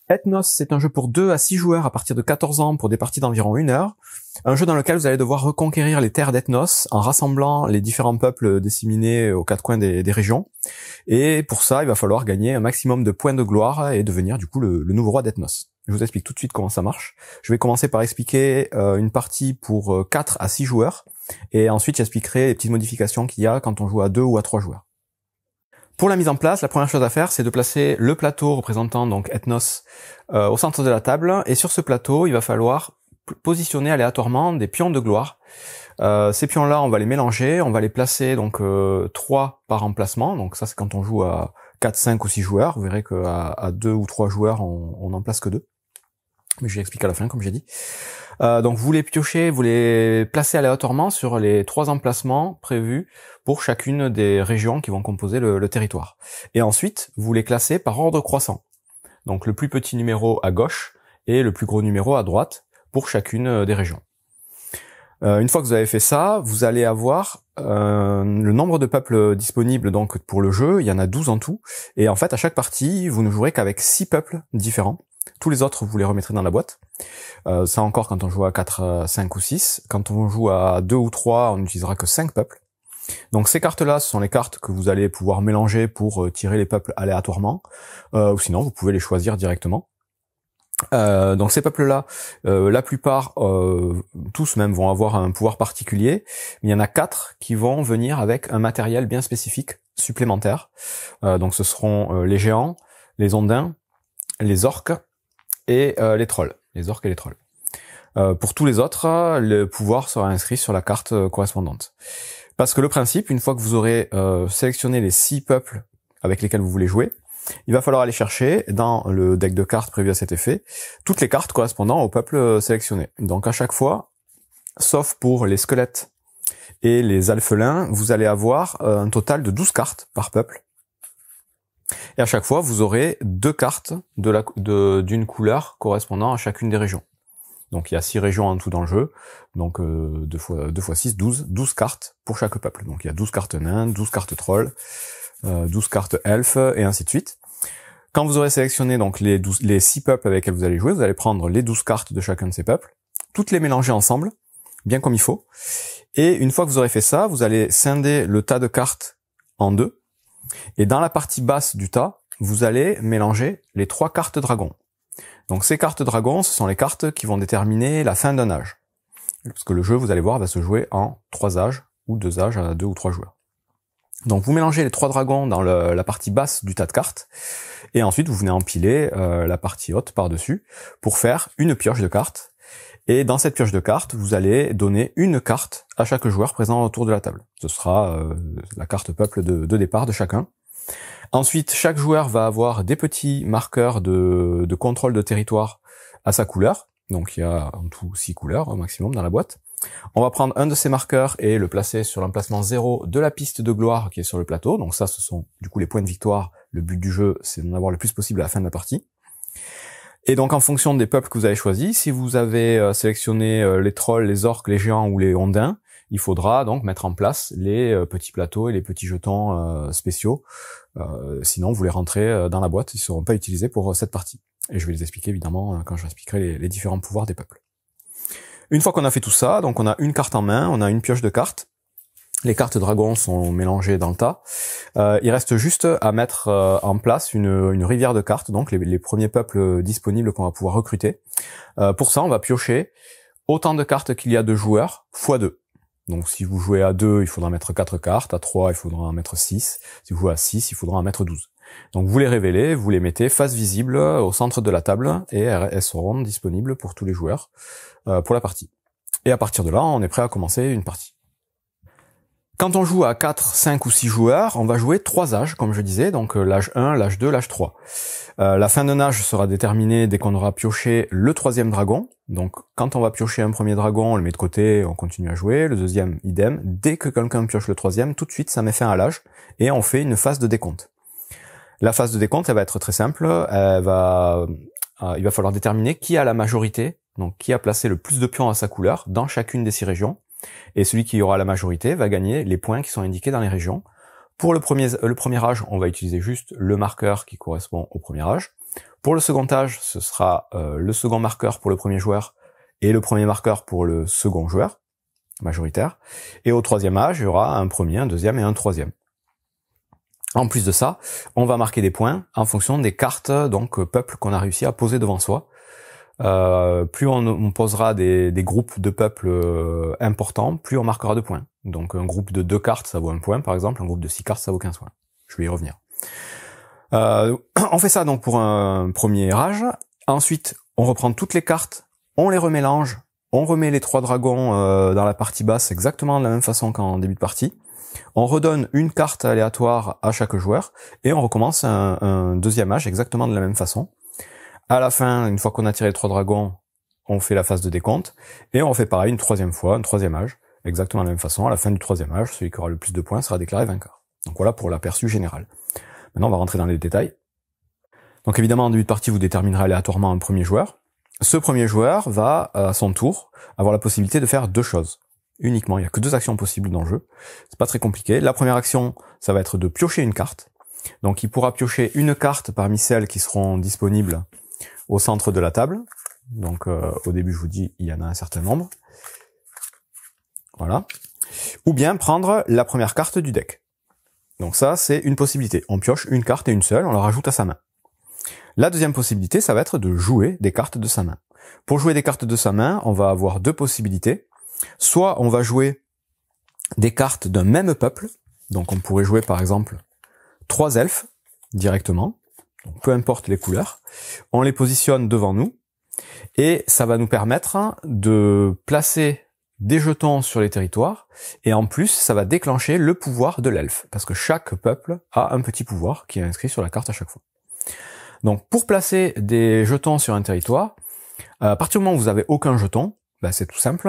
Ethnos, c'est un jeu pour 2 à 6 joueurs à partir de 14 ans pour des parties d'environ 1 heure. Un jeu dans lequel vous allez devoir reconquérir les terres d'Ethnos en rassemblant les différents peuples disséminés aux quatre coins des régions. Et pour ça, il va falloir gagner un maximum de points de gloire et devenir du coup le nouveau roi d'Ethnos. Je vous explique tout de suite comment ça marche. Je vais commencer par expliquer une partie pour 4 à 6 joueurs. Et ensuite, j'expliquerai les petites modifications qu'il y a quand on joue à 2 ou à 3 joueurs. Pour la mise en place, la première chose à faire, c'est de placer le plateau représentant donc Ethnos au centre de la table. Et sur ce plateau, il va falloir positionner aléatoirement des pions de gloire. Ces pions-là, on va les mélanger, on va les placer donc 3 par emplacement. Donc ça, c'est quand on joue à 4, 5 ou 6 joueurs. Vous verrez qu'à 2 ou 3 joueurs, on n'en place que 2. Mais je l'explique à la fin, comme j'ai dit. Donc vous les piochez, vous les placez aléatoirement sur les 3 emplacements prévus pour chacune des régions qui vont composer le territoire. Et ensuite, vous les classez par ordre croissant. Donc le plus petit numéro à gauche et le plus gros numéro à droite pour chacune des régions. Une fois que vous avez fait ça, vous allez avoir le nombre de peuples disponibles donc pour le jeu. Il y en a 12 en tout. Et en fait, à chaque partie, vous ne jouerez qu'avec 6 peuples différents. Tous les autres, vous les remettrez dans la boîte. Ça encore quand on joue à 4, 5 ou 6. Quand on joue à 2 ou 3, on n'utilisera que 5 peuples. Donc ces cartes-là, ce sont les cartes que vous allez pouvoir mélanger pour tirer les peuples aléatoirement. Ou sinon, vous pouvez les choisir directement. Donc ces peuples-là, la plupart, tous même, vont avoir un pouvoir particulier. Mais il y en a 4 qui vont venir avec un matériel bien spécifique, supplémentaire. Donc ce seront les géants, les ondins, les orques et les trolls. Les orques et les trolls. Pour tous les autres, le pouvoir sera inscrit sur la carte correspondante. Parce que le principe, une fois que vous aurez sélectionné les 6 peuples avec lesquels vous voulez jouer, il va falloir aller chercher dans le deck de cartes prévu à cet effet toutes les cartes correspondant au peuple sélectionné. Donc à chaque fois, sauf pour les squelettes et les alphelins, vous allez avoir un total de 12 cartes par peuple. Et à chaque fois, vous aurez 2 cartes d'une couleur correspondant à chacune des régions. Donc il y a 6 régions en tout dans le jeu, donc 2 fois 6, 12 cartes pour chaque peuple. Donc il y a 12 cartes nains, 12 cartes trolls, 12 cartes elfes, et ainsi de suite. Quand vous aurez sélectionné donc les 6 peuples avec lesquels vous allez jouer, vous allez prendre les 12 cartes de chacun de ces peuples, toutes les mélanger ensemble, bien comme il faut. Et une fois que vous aurez fait ça, vous allez scinder le tas de cartes en 2. Et dans la partie basse du tas, vous allez mélanger les 3 cartes dragons. Donc ces cartes dragons, ce sont les cartes qui vont déterminer la fin d'un âge. Parce que le jeu, vous allez voir, va se jouer en 3 âges, ou 2 âges à 2 ou 3 joueurs. Donc vous mélangez les 3 dragons dans la partie basse du tas de cartes, et ensuite vous venez empiler la partie haute par-dessus pour faire une pioche de cartes. Et dans cette pioche de cartes, vous allez donner une carte à chaque joueur présent autour de la table. Ce sera la carte peuple de départ de chacun. Ensuite, chaque joueur va avoir des petits marqueurs de contrôle de territoire à sa couleur. Donc il y a en tout 6 couleurs au maximum dans la boîte. On va prendre un de ces marqueurs et le placer sur l'emplacement 0 de la piste de gloire qui est sur le plateau. Donc ça, ce sont du coup les points de victoire. Le but du jeu, c'est d'en avoir le plus possible à la fin de la partie. Et donc en fonction des peuples que vous avez choisis, si vous avez sélectionné les trolls, les orques, les géants ou les ondins, il faudra donc mettre en place les petits plateaux et les petits jetons spéciaux. Sinon, vous les rentrez dans la boîte, ils ne seront pas utilisés pour cette partie. Et je vais les expliquer évidemment quand je expliquerai les différents pouvoirs des peuples. Une fois qu'on a fait tout ça, donc on a une carte en main, on a une pioche de cartes. Les cartes dragons sont mélangées dans le tas. Il reste juste à mettre en place une rivière de cartes, donc les premiers peuples disponibles qu'on va pouvoir recruter. Pour ça, on va piocher autant de cartes qu'il y a de joueurs, fois 2. Donc si vous jouez à 2, il faudra mettre 4 cartes, à 3, il faudra en mettre 6. Si vous jouez à 6, il faudra en mettre 12. Donc vous les révélez, vous les mettez face visible au centre de la table, et elles seront disponibles pour tous les joueurs pour la partie. Et à partir de là, on est prêt à commencer une partie. Quand on joue à 4, 5 ou 6 joueurs, on va jouer 3 âges, comme je disais, donc l'âge 1, l'âge 2, l'âge 3. La fin d'un âge sera déterminée dès qu'on aura pioché le 3e dragon. Donc quand on va piocher un premier dragon, on le met de côté, on continue à jouer. Le 2e, idem. Dès que quelqu'un pioche le 3e, tout de suite, ça met fin à l'âge, et on fait une phase de décompte. La phase de décompte, elle va être très simple. Il va falloir déterminer qui a la majorité, donc qui a placé le plus de pions à sa couleur dans chacune des 6 régions. Et celui qui aura la majorité va gagner les points qui sont indiqués dans les régions. Pour le premier âge, on va utiliser juste le marqueur qui correspond au premier âge. Pour le second âge, ce sera le second marqueur pour le premier joueur et le premier marqueur pour le second joueur majoritaire. Et au troisième âge, il y aura un premier, un deuxième et un troisième. En plus de ça, on va marquer des points en fonction des cartes, donc peuples qu'on a réussi à poser devant soi. Plus on posera des groupes de peuples importants, plus on marquera de points. Donc un groupe de 2 cartes, ça vaut 1 point par exemple, un groupe de 6 cartes, ça vaut 15 points. Je vais y revenir. On fait ça donc pour un premier âge. Ensuite, on reprend toutes les cartes, on les remélange, on remet les 3 dragons dans la partie basse exactement de la même façon qu'en début de partie. On redonne une carte aléatoire à chaque joueur et on recommence un deuxième âge exactement de la même façon. À la fin, une fois qu'on a tiré les 3 dragons, on fait la phase de décompte et on fait pareil une troisième fois, un troisième âge, exactement de la même façon. À la fin du troisième âge, celui qui aura le plus de points sera déclaré vainqueur. Donc voilà pour l'aperçu général. Maintenant, on va rentrer dans les détails. Donc évidemment, en début de partie, vous déterminerez aléatoirement un premier joueur. Ce premier joueur va, à son tour, avoir la possibilité de faire 2 choses. Uniquement, il n'y a que 2 actions possibles dans le jeu. C'est pas très compliqué. La première action, ça va être de piocher une carte. Donc il pourra piocher une carte parmi celles qui seront disponibles au centre de la table. Donc au début, je vous dis, il y en a un certain nombre. Voilà. Ou bien prendre la première carte du deck. Donc ça, c'est une possibilité. On pioche une carte et une seule, on la rajoute à sa main. La deuxième possibilité, ça va être de jouer des cartes de sa main. Pour jouer des cartes de sa main, on va avoir 2 possibilités. Soit on va jouer des cartes d'un même peuple, donc on pourrait jouer par exemple 3 elfes directement, donc peu importe les couleurs, on les positionne devant nous, et ça va nous permettre de placer des jetons sur les territoires, et en plus ça va déclencher le pouvoir de l'elfe, parce que chaque peuple a un petit pouvoir qui est inscrit sur la carte à chaque fois. Donc pour placer des jetons sur un territoire, à partir du moment où vous avez aucun jeton, c'est tout simple,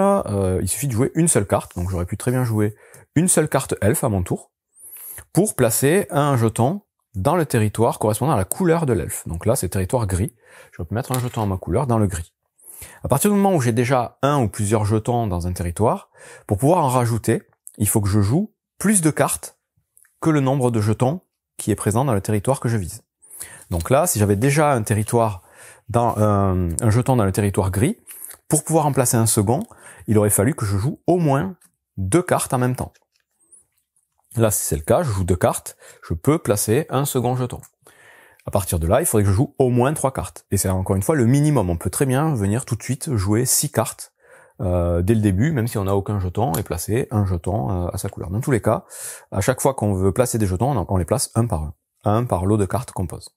il suffit de jouer une seule carte, donc j'aurais pu très bien jouer une seule carte elfe à mon tour, pour placer un jeton dans le territoire correspondant à la couleur de l'elfe. Donc là c'est territoire gris, je peux mettre un jeton à ma couleur dans le gris. À partir du moment où j'ai déjà un ou plusieurs jetons dans un territoire, pour pouvoir en rajouter, il faut que je joue plus de cartes que le nombre de jetons qui est présent dans le territoire que je vise. Donc là, si j'avais déjà un territoire un jeton dans le territoire gris, pour pouvoir en placer un second, il aurait fallu que je joue au moins 2 cartes en même temps. Là, si c'est le cas, je joue 2 cartes, je peux placer un second jeton. À partir de là, il faudrait que je joue au moins 3 cartes. Et c'est encore une fois le minimum. On peut très bien venir tout de suite jouer 6 cartes dès le début, même si on n'a aucun jeton, et placer un jeton à sa couleur. Dans tous les cas, à chaque fois qu'on veut placer des jetons, on les place un par lot de cartes qu'on pose.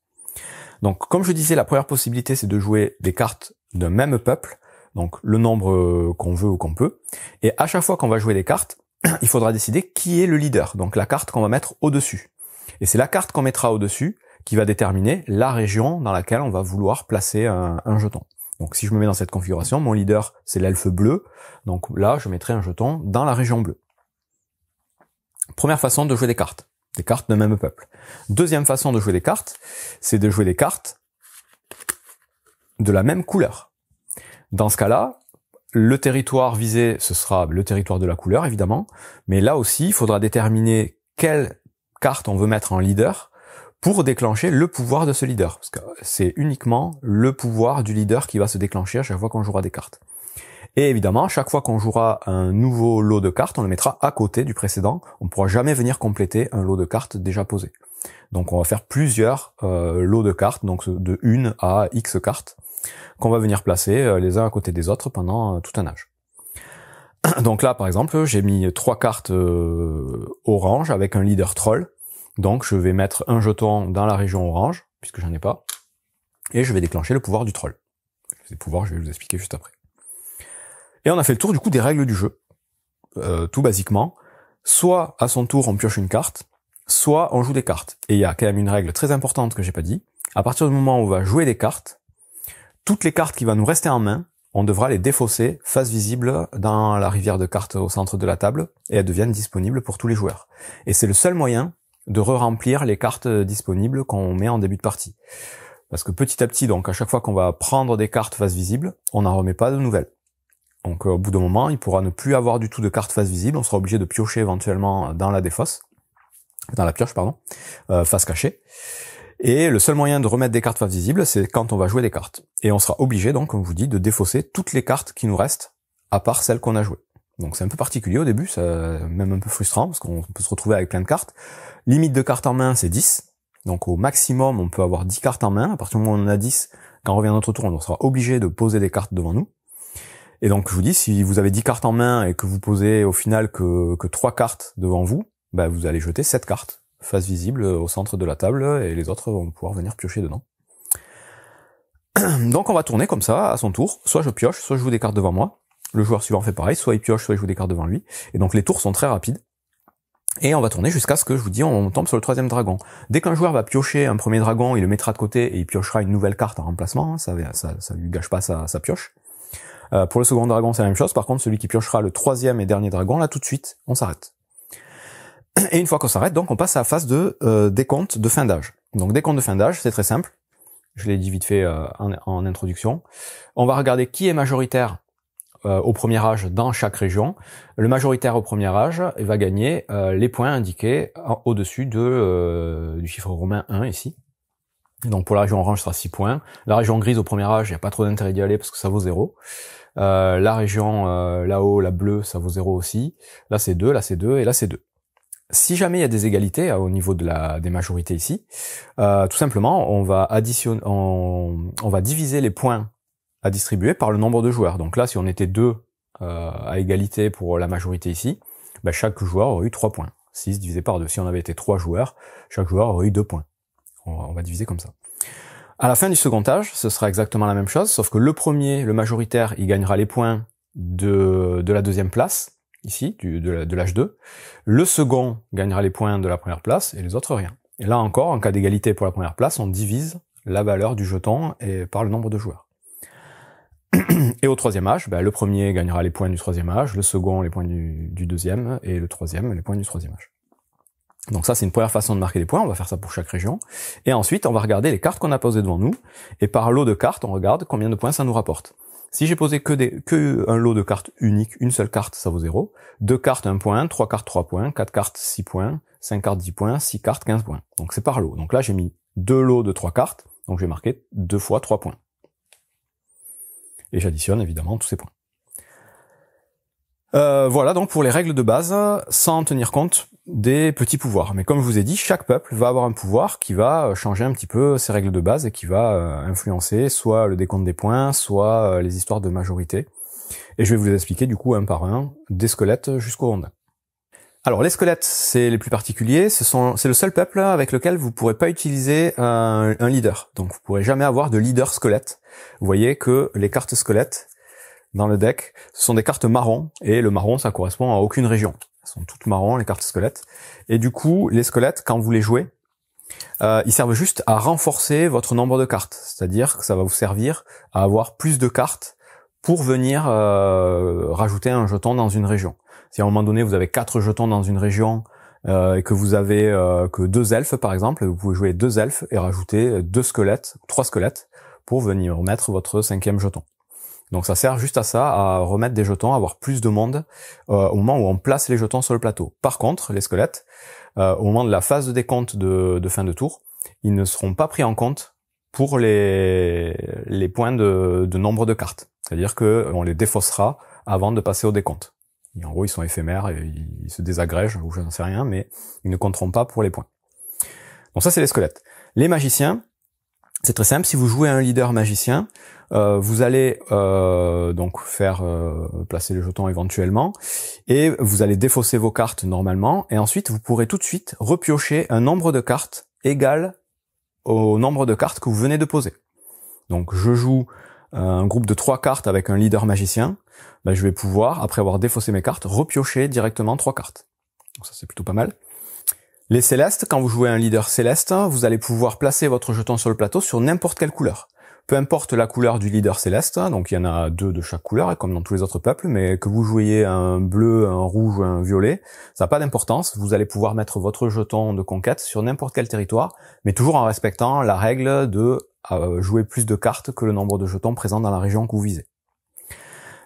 Donc, comme je disais, la première possibilité, c'est de jouer des cartes d'un même peuple, donc le nombre qu'on veut ou qu'on peut. Et à chaque fois qu'on va jouer des cartes, il faudra décider qui est le leader, donc la carte qu'on va mettre au-dessus. Et c'est la carte qu'on mettra au-dessus qui va déterminer la région dans laquelle on va vouloir placer un jeton. Donc si je me mets dans cette configuration, mon leader c'est l'elfe bleu, donc là je mettrai un jeton dans la région bleue. Première façon de jouer des cartes d'un même peuple. Deuxième façon de jouer des cartes, c'est de jouer des cartes de la même couleur. Dans ce cas-là, le territoire visé, ce sera le territoire de la couleur évidemment, mais là aussi il faudra déterminer quelle carte on veut mettre en leader pour déclencher le pouvoir de ce leader. Parce que c'est uniquement le pouvoir du leader qui va se déclencher à chaque fois qu'on jouera des cartes. Et évidemment, chaque fois qu'on jouera un nouveau lot de cartes, on le mettra à côté du précédent. On ne pourra jamais venir compléter un lot de cartes déjà posé. Donc on va faire plusieurs lots de cartes, donc de 1 à X cartes, qu'on va venir placer les uns à côté des autres pendant tout un âge. Donc là, par exemple, j'ai mis 3 cartes orange avec un leader troll. Donc je vais mettre un jeton dans la région orange, puisque j'en ai pas, et je vais déclencher le pouvoir du troll. Ces pouvoirs, je vais vous expliquer juste après. Et on a fait le tour du coup des règles du jeu. Tout basiquement, soit à son tour on pioche une carte, soit on joue des cartes. Et il y a quand même une règle très importante que j'ai pas dit. À partir du moment où on va jouer des cartes, toutes les cartes qui vont nous rester en main, on devra les défausser face visible dans la rivière de cartes au centre de la table, et elles deviennent disponibles pour tous les joueurs. Et c'est le seul moyen de re-remplir les cartes disponibles qu'on met en début de partie. Parce que petit à petit, donc à chaque fois qu'on va prendre des cartes face visible, on n'en remet pas de nouvelles. Donc au bout d'un moment, il pourra ne plus avoir du tout de cartes face visible, on sera obligé de piocher éventuellement dans la pioche, face cachée. Et le seul moyen de remettre des cartes face visible, c'est quand on va jouer des cartes. Et on sera obligé donc, comme je vous dis, de défausser toutes les cartes qui nous restent, à part celles qu'on a jouées. Donc c'est un peu particulier au début, c'est même un peu frustrant, parce qu'on peut se retrouver avec plein de cartes. Limite de cartes en main, c'est 10. Donc au maximum, on peut avoir 10 cartes en main. À partir du moment où on en a 10, quand on revient à notre tour, on sera obligé de poser des cartes devant nous. Et donc je vous dis, si vous avez 10 cartes en main et que vous posez au final que 3 cartes devant vous, bah, vous allez jeter 7 cartes face visible au centre de la table et les autres vont pouvoir venir piocher dedans. Donc on va tourner comme ça à son tour. Soit je pioche, soit je joue des cartes devant moi. Le joueur suivant fait pareil, soit il pioche, soit il joue des cartes devant lui. Et donc les tours sont très rapides. Et on va tourner jusqu'à ce que, je vous dis, on tombe sur le 3e dragon. Dès qu'un joueur va piocher un premier dragon, il le mettra de côté et il piochera une nouvelle carte en remplacement. Hein, ça lui gâche pas sa pioche. Pour le second dragon, c'est la même chose. Par contre, celui qui piochera le 3e et dernier dragon, là tout de suite, on s'arrête. Et une fois qu'on s'arrête, donc on passe à la phase de décompte de fin d'âge. Donc décompte de fin d'âge, c'est très simple. Je l'ai dit vite fait en introduction. On va regarder qui est majoritaire au premier âge dans chaque région. Le majoritaire au premier âge va gagner les points indiqués au-dessus du chiffre romain 1 ici. Et donc pour la région orange, ce sera 6 points. La région grise au premier âge, il n'y a pas trop d'intérêt d'y aller parce que ça vaut 0. La région là-haut, la bleue, ça vaut 0 aussi. Là c'est 2, là c'est 2 et là c'est 2. Si jamais il y a des égalités au niveau des majorités ici, tout simplement on va diviser les points à distribuer par le nombre de joueurs. Donc là, si on était 2 à égalité pour la majorité ici, bah, chaque joueur aurait eu 3 points. 6 divisé par 2. Si on avait été 3 joueurs, chaque joueur aurait eu 2 points. On va diviser comme ça. À la fin du second âge, ce sera exactement la même chose, sauf que le premier, le majoritaire, il gagnera les points de la deuxième place, ici, de l'âge 2. Le second gagnera les points de la première place et les autres rien. Et là encore, en cas d'égalité pour la première place, on divise la valeur du jeton par le nombre de joueurs. Et au 3e âge, bah, le premier gagnera les points du 3e âge, le second les points du 2e et le 3e les points du 3e âge. Donc ça, c'est une première façon de marquer les points, on va faire ça pour chaque région. Et ensuite, on va regarder les cartes qu'on a posées devant nous, et par lot de cartes, on regarde combien de points ça nous rapporte. Si j'ai posé que un lot de cartes unique, une seule carte, ça vaut 0. 2 cartes, 1 point, 3 cartes, 3 points, 4 cartes, 6 points, 5 cartes, 10 points, 6 cartes, 15 points. Donc c'est par lot. Donc là, j'ai mis 2 lots de 3 cartes, donc je vais marquer 2 fois 3 points. Et j'additionne évidemment tous ces points. Voilà donc pour les règles de base, sans tenir compte des petits pouvoirs. Mais comme je vous ai dit, chaque peuple va avoir un pouvoir qui va changer un petit peu ses règles de base et qui va influencer soit le décompte des points, soit les histoires de majorité. Et je vais vous les expliquer du coup un par un, des squelettes jusqu'aux rondins. Alors les squelettes, c'est les plus particuliers, c'est le seul peuple avec lequel vous pourrez pas utiliser un leader. Donc vous pourrez jamais avoir de leader squelette. Vous voyez que les cartes squelettes dans le deck, ce sont des cartes marron, et le marron ça correspond à aucune région. Elles sont toutes marron les cartes squelettes. Et du coup, les squelettes, quand vous les jouez, ils servent juste à renforcer votre nombre de cartes. C'est-à-dire que ça va vous servir à avoir plus de cartes pour venir rajouter un jeton dans une région. Si à un moment donné vous avez 4 jetons dans une région et que vous avez que 2 elfes par exemple, vous pouvez jouer 2 elfes et rajouter 2 squelettes, 3 squelettes pour venir mettre votre 5e jeton. Donc ça sert juste à ça, à remettre des jetons, à avoir plus de monde au moment où on place les jetons sur le plateau. Par contre, les squelettes, au moment de la phase de décompte de fin de tour, ils ne seront pas pris en compte pour les points de nombre de cartes. C'est-à-dire que on les défaussera avant de passer au décompte. Et en gros, ils sont éphémères et ils se désagrègent, ou je n'en sais rien, mais ils ne compteront pas pour les points. Donc ça, c'est les squelettes. Les magiciens, c'est très simple. Si vous jouez un leader magicien, vous allez donc faire placer les jetons éventuellement, et vous allez défausser vos cartes normalement, et ensuite vous pourrez tout de suite repiocher un nombre de cartes égal au nombre de cartes que vous venez de poser. Donc je joue un groupe de 3 cartes avec un leader magicien, ben, je vais pouvoir, après avoir défaussé mes cartes, repiocher directement 3 cartes. Donc ça c'est plutôt pas mal. Les célestes, quand vous jouez un leader céleste, vous allez pouvoir placer votre jeton sur le plateau sur n'importe quelle couleur. Peu importe la couleur du leader céleste, donc il y en a 2 de chaque couleur, comme dans tous les autres peuples, mais que vous jouiez un bleu, un rouge ou un violet, ça n'a pas d'importance, vous allez pouvoir mettre votre jeton de conquête sur n'importe quel territoire, mais toujours en respectant la règle de jouer plus de cartes que le nombre de jetons présents dans la région que vous visez.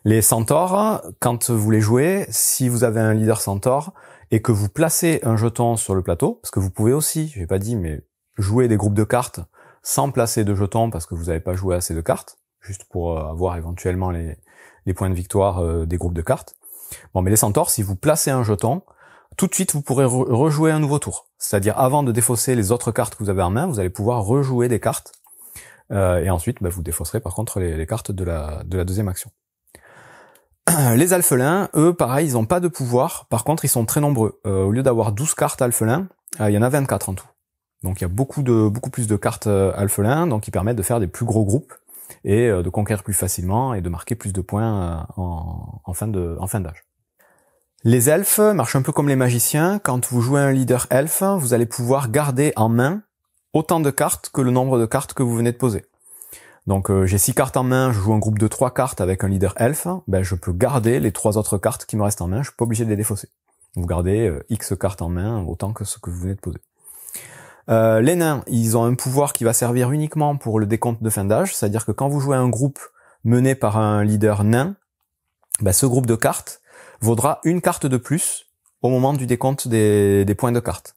Les centaures, quand vous les jouez, si vous avez un leader centaure, et que vous placez un jeton sur le plateau, parce que vous pouvez aussi, je l'ai pas dit, mais jouer des groupes de cartes sans placer de jetons parce que vous n'avez pas joué assez de cartes, juste pour avoir éventuellement les points de victoire des groupes de cartes. Bon, mais les centaures, si vous placez un jeton, tout de suite vous pourrez rejouer un nouveau tour. C'est-à-dire avant de défausser les autres cartes que vous avez en main, vous allez pouvoir rejouer des cartes. Et ensuite, vous défausserez par contre les cartes de la deuxième action. Les alphelins, eux, pareil, ils n'ont pas de pouvoir. Par contre, ils sont très nombreux. Au lieu d'avoir 12 cartes alphelins, il y en a 24 en tout. Donc il y a beaucoup plus de cartes alphelins, donc qui permettent de faire des plus gros groupes et de conquérir plus facilement et de marquer plus de points en fin d'âge. Les elfes marchent un peu comme les magiciens. Quand vous jouez un leader elfe, vous allez pouvoir garder en main autant de cartes que le nombre de cartes que vous venez de poser. Donc j'ai 6 cartes en main, je joue un groupe de 3 cartes avec un leader elfe, je peux garder les 3 autres cartes qui me restent en main, je suis pas obligé de les défausser. Vous gardez X cartes en main, autant que ce que vous venez de poser. Les nains, ils ont un pouvoir qui va servir uniquement pour le décompte de fin d'âge, c'est-à-dire que quand vous jouez un groupe mené par un leader nain, ce groupe de cartes vaudra une carte de plus au moment du décompte des points de cartes.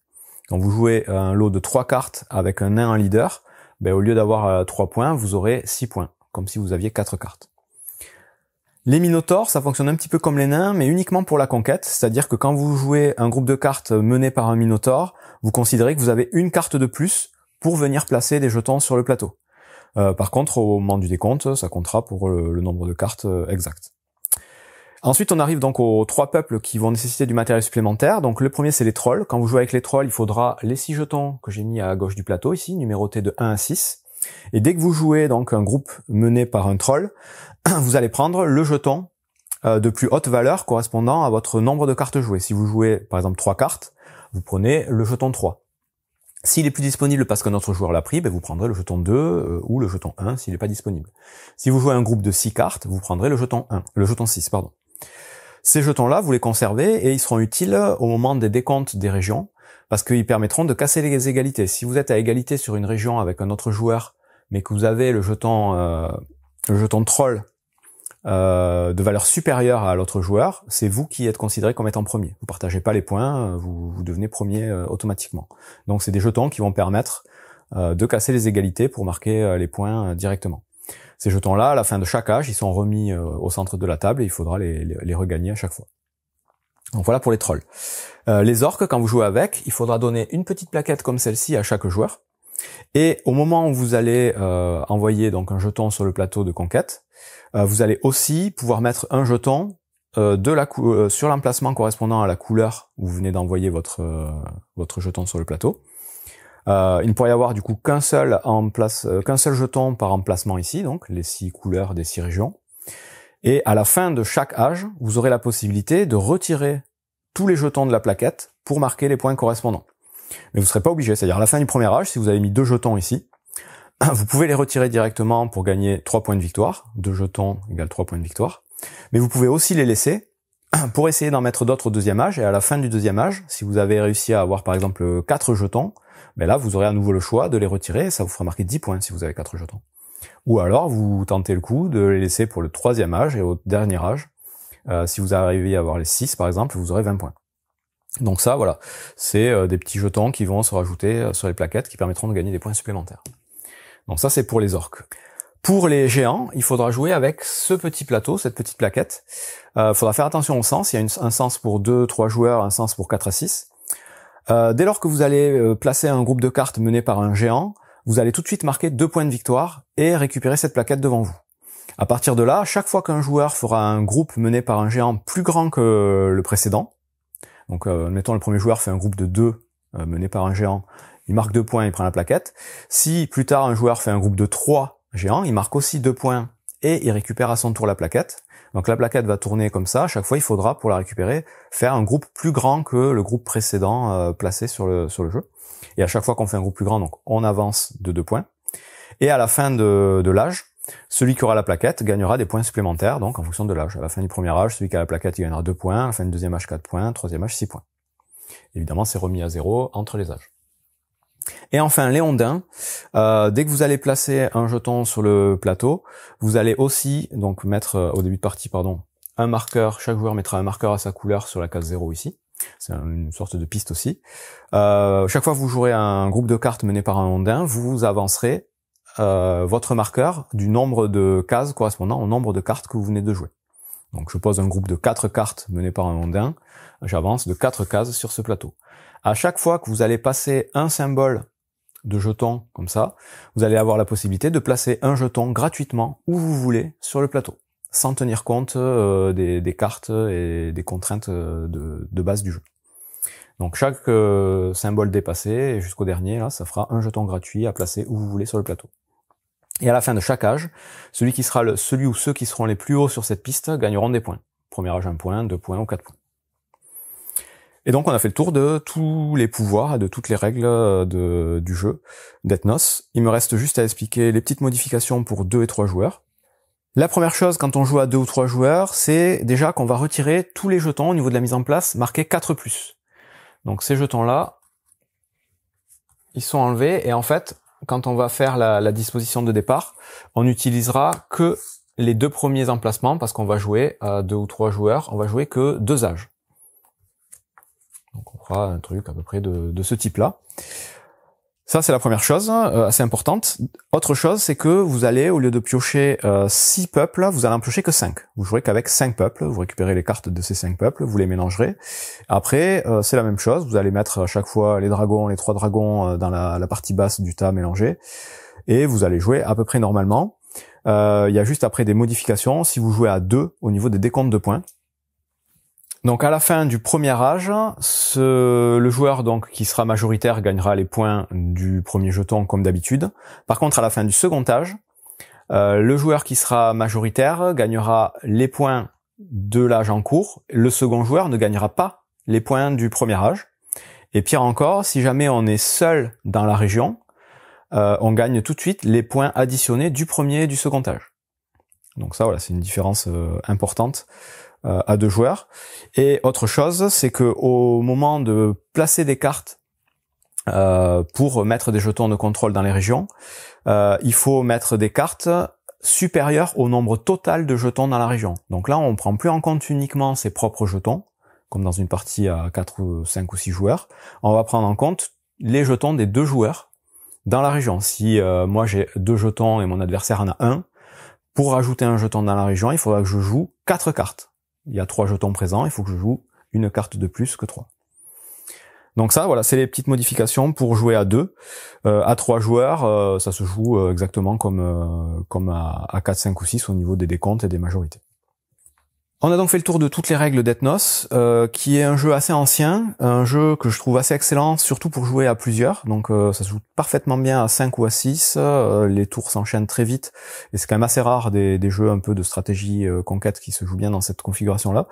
Quand vous jouez un lot de 3 cartes avec un nain en leader, au lieu d'avoir 3 points, vous aurez 6 points, comme si vous aviez 4 cartes. Les minotaures, ça fonctionne un petit peu comme les nains, mais uniquement pour la conquête, c'est-à-dire que quand vous jouez un groupe de cartes mené par un minotaure, vous considérez que vous avez une carte de plus pour venir placer des jetons sur le plateau. Par contre, au moment du décompte, ça comptera pour le nombre de cartes exact. Ensuite, on arrive donc aux 3 peuples qui vont nécessiter du matériel supplémentaire. Donc le premier, c'est les trolls. Quand vous jouez avec les trolls, il faudra les 6 jetons que j'ai mis à gauche du plateau ici, numérotés de 1 à 6. Et dès que vous jouez donc un groupe mené par un troll, vous allez prendre le jeton de plus haute valeur correspondant à votre nombre de cartes jouées. Si vous jouez par exemple 3 cartes, vous prenez le jeton 3. S'il est plus disponible parce qu'un autre joueur l'a pris, vous prendrez le jeton 2 ou le jeton 1 s'il n'est pas disponible. Si vous jouez un groupe de 6 cartes, vous prendrez le jeton 6, pardon. Ces jetons-là, vous les conservez et ils seront utiles au moment des décomptes des régions parce qu'ils permettront de casser les égalités. Si vous êtes à égalité sur une région avec un autre joueur, mais que vous avez le jeton troll de valeur supérieure à l'autre joueur, c'est vous qui êtes considéré comme étant premier. Vous partagez pas les points, vous devenez premier automatiquement. Donc c'est des jetons qui vont permettre de casser les égalités pour marquer les points directement. Ces jetons-là, à la fin de chaque âge, ils sont remis au centre de la table et il faudra les regagner à chaque fois. Donc voilà pour les trolls. Les orques, quand vous jouez avec, il faudra donner une petite plaquette comme celle-ci à chaque joueur. Et au moment où vous allez envoyer donc un jeton sur le plateau de conquête, vous allez aussi pouvoir mettre un jeton sur l'emplacement correspondant à la couleur où vous venez d'envoyer votre jeton sur le plateau. Il ne pourrait y avoir du coup qu'un seul jeton par emplacement ici, donc les 6 couleurs des 6 régions. Et à la fin de chaque âge, vous aurez la possibilité de retirer tous les jetons de la plaquette pour marquer les points correspondants. Mais vous ne serez pas obligé, c'est-à-dire à la fin du premier âge, si vous avez mis 2 jetons ici, vous pouvez les retirer directement pour gagner 3 points de victoire. 2 jetons égale 3 points de victoire. Mais vous pouvez aussi les laisser pour essayer d'en mettre d'autres au deuxième âge. Et à la fin du deuxième âge, si vous avez réussi à avoir par exemple 4 jetons, là vous aurez à nouveau le choix de les retirer et ça vous fera marquer 10 points si vous avez 4 jetons. Ou alors vous tentez le coup de les laisser pour le troisième âge et au dernier âge. Si vous arrivez à avoir les 6 par exemple, vous aurez 20 points. Donc ça, voilà, c'est des petits jetons qui vont se rajouter sur les plaquettes qui permettront de gagner des points supplémentaires. Donc ça, c'est pour les orques. Pour les géants, il faudra jouer avec ce petit plateau, cette petite plaquette. Il faudra faire attention au sens. Il y a un sens pour 2-3 joueurs, un sens pour 4 à 6. Dès lors que vous allez placer un groupe de cartes mené par un géant, vous allez tout de suite marquer 2 points de victoire et récupérer cette plaquette devant vous. À partir de là, chaque fois qu'un joueur fera un groupe mené par un géant plus grand que le précédent, donc admettons le premier joueur fait un groupe de 2 mené par un géant, il marque 2 points, il prend la plaquette. Si plus tard un joueur fait un groupe de 3 géants, il marque aussi 2 points et il récupère à son tour la plaquette. Donc la plaquette va tourner comme ça, à chaque fois il faudra pour la récupérer faire un groupe plus grand que le groupe précédent placé sur le jeu. Et à chaque fois qu'on fait un groupe plus grand, donc on avance de 2 points. Et à la fin de l'âge, celui qui aura la plaquette gagnera des points supplémentaires, donc en fonction de l'âge. À la fin du premier âge, celui qui a la plaquette il gagnera 2 points, à la fin du deuxième âge 4 points, troisième âge 6 points. Évidemment c'est remis à 0 entre les âges. Et enfin, les ondins, dès que vous allez placer un jeton sur le plateau, vous allez aussi donc mettre au début de partie, un marqueur, chaque joueur mettra un marqueur à sa couleur sur la case 0 ici. C'est une sorte de piste aussi. Chaque fois que vous jouerez un groupe de cartes mené par un ondin, vous avancerez votre marqueur du nombre de cases correspondant au nombre de cartes que vous venez de jouer. Donc je pose un groupe de 4 cartes menées par un ondin, j'avance de 4 cases sur ce plateau. À chaque fois que vous allez passer un symbole de jeton comme ça, vous allez avoir la possibilité de placer un jeton gratuitement où vous voulez sur le plateau, sans tenir compte des cartes et des contraintes de base du jeu. Donc chaque symbole dépassé, jusqu'au dernier, là, ça fera un jeton gratuit à placer où vous voulez sur le plateau. Et à la fin de chaque âge, celui ou ceux qui seront les plus hauts sur cette piste gagneront des points. Premier âge 1 point, 2 points ou 4 points. Et donc on a fait le tour de tous les pouvoirs, de toutes les règles du jeu d'Ethnos. Il me reste juste à expliquer les petites modifications pour 2 et 3 joueurs. La première chose quand on joue à 2 ou 3 joueurs, c'est déjà qu'on va retirer tous les jetons au niveau de la mise en place marqués 4+. Donc ces jetons-là, ils sont enlevés et en fait, quand on va faire la disposition de départ, on n'utilisera que les 2 premiers emplacements parce qu'on va jouer à 2 ou 3 joueurs, on va jouer que 2 âges. Donc on fera un truc à peu près de ce type-là. Ça c'est la première chose, assez importante. Autre chose, c'est que vous allez, au lieu de piocher 6 peuples, vous allez en piocher que 5. Vous jouerez qu'avec 5 peuples, vous récupérez les cartes de ces 5 peuples, vous les mélangerez. Après, c'est la même chose, vous allez mettre à chaque fois les 3 dragons dans la partie basse du tas mélangé, et vous allez jouer à peu près normalement. Il y a juste après des modifications, si vous jouez à 2 au niveau des décomptes de points. Donc à la fin du premier âge, le joueur donc qui sera majoritaire gagnera les points du premier jeton comme d'habitude. Par contre à la fin du second âge, le joueur qui sera majoritaire gagnera les points de l'âge en cours. Le second joueur ne gagnera pas les points du premier âge. Et pire encore, si jamais on est seul dans la région, on gagne tout de suite les points additionnés du premier et du second âge. Donc ça voilà, c'est une différence importante à 2 joueurs. Et autre chose, c'est que au moment de placer des cartes pour mettre des jetons de contrôle dans les régions, il faut mettre des cartes supérieures au nombre total de jetons dans la région. Donc là, on prend plus en compte uniquement ses propres jetons, comme dans une partie à 4 ou 5 ou 6 joueurs. On va prendre en compte les jetons des 2 joueurs dans la région. Si moi j'ai 2 jetons et mon adversaire en a 1, pour rajouter un jeton dans la région, il faudra que je joue 4 cartes. Il y a 3 jetons présents, il faut que je joue une carte de plus que 3. Donc ça, voilà, c'est les petites modifications pour jouer à 2. À 3 joueurs, ça se joue exactement comme à 4, 5 ou 6 au niveau des décomptes et des majorités. On a donc fait le tour de toutes les règles d'Ethnos, qui est un jeu assez ancien, un jeu que je trouve assez excellent, surtout pour jouer à plusieurs. Donc ça se joue parfaitement bien à 5 ou à 6, les tours s'enchaînent très vite, et c'est quand même assez rare des jeux un peu de stratégie conquête qui se jouent bien dans cette configuration-là.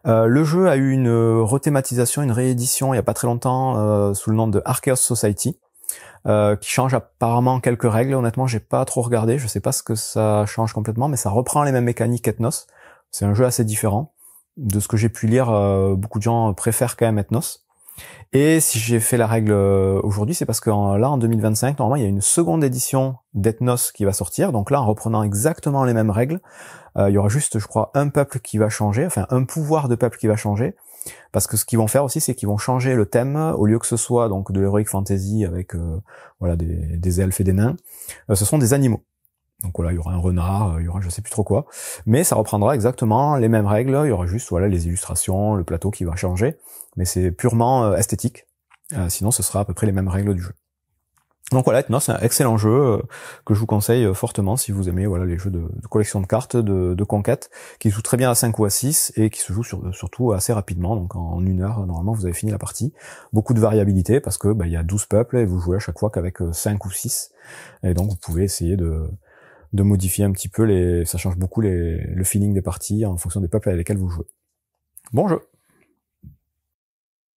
Le jeu a eu une rethématisation, une réédition il y a pas très longtemps, sous le nom de Archaeos Society, qui change apparemment quelques règles. Honnêtement, j'ai pas trop regardé, je sais pas ce que ça change complètement, mais ça reprend les mêmes mécaniques qu'Ethnos. C'est un jeu assez différent. De ce que j'ai pu lire, beaucoup de gens préfèrent quand même Ethnos. Et si j'ai fait la règle aujourd'hui, c'est parce que là, en 2025, normalement, il y a une seconde édition d'Ethnos qui va sortir. Donc là, en reprenant exactement les mêmes règles, il y aura juste, je crois, un peuple qui va changer, enfin un pouvoir de peuple qui va changer. Parce que ce qu'ils vont faire aussi, c'est qu'ils vont changer le thème. Au lieu que ce soit donc de l'heroic fantasy avec voilà des elfes et des nains, ce seront des animaux. Donc voilà, il y aura un renard, il y aura je sais plus trop quoi, mais ça reprendra exactement les mêmes règles, il y aura juste voilà les illustrations, le plateau qui va changer, mais c'est purement esthétique, sinon ce sera à peu près les mêmes règles du jeu. Donc voilà, Ethnos, c'est un excellent jeu que je vous conseille fortement si vous aimez voilà les jeux de collection de cartes, de conquête, qui se jouent très bien à 5 ou à 6 et qui se jouent surtout assez rapidement, donc en 1 heure, normalement vous avez fini la partie. Beaucoup de variabilité parce que il y a 12 peuples et vous jouez à chaque fois qu'avec 5 ou 6, et donc vous pouvez essayer de modifier un petit peu ça change beaucoup le feeling des parties en fonction des peuples avec lesquels vous jouez. Bon jeu!